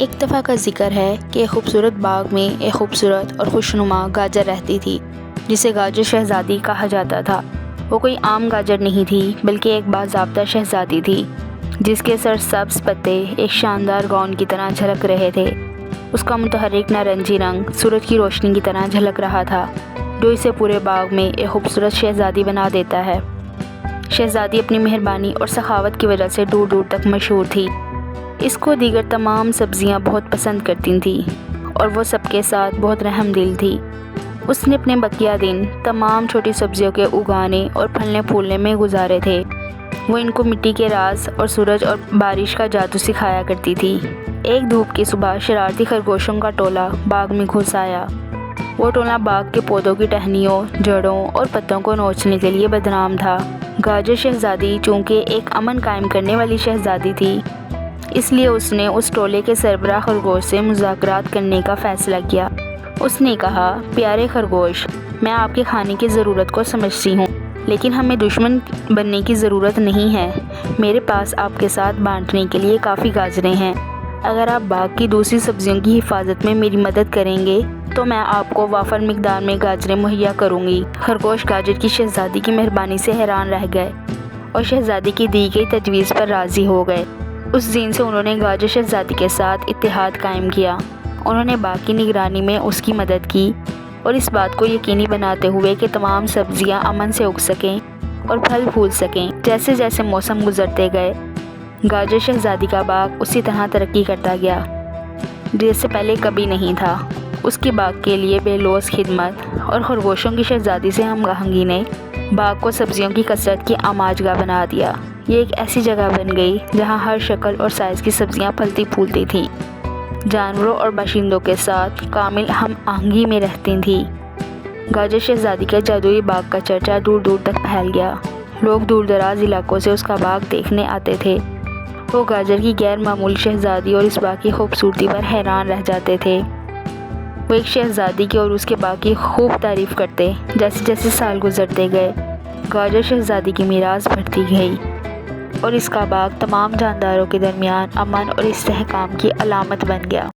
ایک دفعہ کا ذکر ہے کہ ایک خوبصورت باغ میں ایک خوبصورت اور خوشنما گاجر رہتی تھی جسے گاجر شہزادی کہا جاتا تھا۔ وہ کوئی عام گاجر نہیں تھی بلکہ ایک باضابطہ شہزادی تھی جس کے سرسبز پتے ایک شاندار گاؤن کی طرح جھلک رہے تھے۔ اس کا متحرک نارنجی رنگ سورج کی روشنی کی طرح جھلک رہا تھا جو اسے پورے باغ میں ایک خوبصورت شہزادی بنا دیتا ہے۔ شہزادی اپنی مہربانی اور سخاوت کی وجہ سے دور دور تک مشہور تھی۔ اس کو دیگر تمام سبزیاں بہت پسند کرتی تھیں اور وہ سب کے ساتھ بہت رحم دل تھی۔ اس نے اپنے بقیہ دن تمام چھوٹی سبزیوں کے اگانے اور پھلنے پھولنے میں گزارے تھے۔ وہ ان کو مٹی کے راز اور سورج اور بارش کا جادو سکھایا کرتی تھی۔ ایک دھوپ کی صبح شرارتی خرگوشوں کا ٹولہ باغ میں گھس آیا۔ وہ ٹولہ باغ کے پودوں کی ٹہنیوں، جڑوں اور پتوں کو نوچنے کے لیے بدنام تھا۔ گاجر شہزادی چونکہ ایک امن قائم کرنے والی شہزادی تھی، اس لیے اس نے اس ٹولے کے سربراہ خرگوش سے مذاکرات کرنے کا فیصلہ کیا۔ اس نے کہا، پیارے خرگوش، میں آپ کے کھانے کی ضرورت کو سمجھتی ہوں، لیکن ہمیں دشمن بننے کی ضرورت نہیں ہے۔ میرے پاس آپ کے ساتھ بانٹنے کے لیے کافی گاجریں ہیں۔ اگر آپ باغ کی دوسری سبزیوں کی حفاظت میں میری مدد کریں گے تو میں آپ کو وافر مقدار میں گاجریں مہیا کروں گی۔ خرگوش گاجر کی شہزادی کی مہربانی سے حیران رہ گئے اور شہزادی کی دی گئی تجویز پر راضی ہو گئے۔ اس دن سے انہوں نے گاجر شہزادی کے ساتھ اتحاد قائم کیا۔ انہوں نے باغ کی نگرانی میں اس کی مدد کی اور اس بات کو یقینی بناتے ہوئے کہ تمام سبزیاں امن سے اگ سکیں اور پھل پھول سکیں۔ جیسے جیسے موسم گزرتے گئے، گاجر شہزادی کا باغ اسی طرح ترقی کرتا گیا جیسے پہلے کبھی نہیں تھا۔ اس کے باغ کے لیے بے لوث خدمت اور خرگوشوں کی شہزادی سے ہم آہنگی نے باغ کو سبزیوں کی کثرت کی آماجگاہ بنا دیا۔ یہ ایک ایسی جگہ بن گئی جہاں ہر شکل اور سائز کی سبزیاں پھلتی پھولتی تھیں، جانوروں اور باشندوں کے ساتھ کامل ہم آہنگی میں رہتی تھیں۔ گاجر شہزادی کے جادوئی باغ کا چرچا دور دور تک پھیل گیا۔ لوگ دور دراز علاقوں سے اس کا باغ دیکھنے آتے تھے۔ وہ گاجر کی غیر معمولی شہزادی اور اس باغ کی خوبصورتی پر حیران رہ جاتے تھے۔ وہ ایک شہزادی کی اور اس کے باغ کی خوب تعریف کرتے۔ جیسے جیسے سال گزرتے گئے، گاجر شہزادی کی میراث بڑھتی گئی اور اس کا باغ تمام جانداروں کے درمیان امن اور استحکام کی علامت بن گیا۔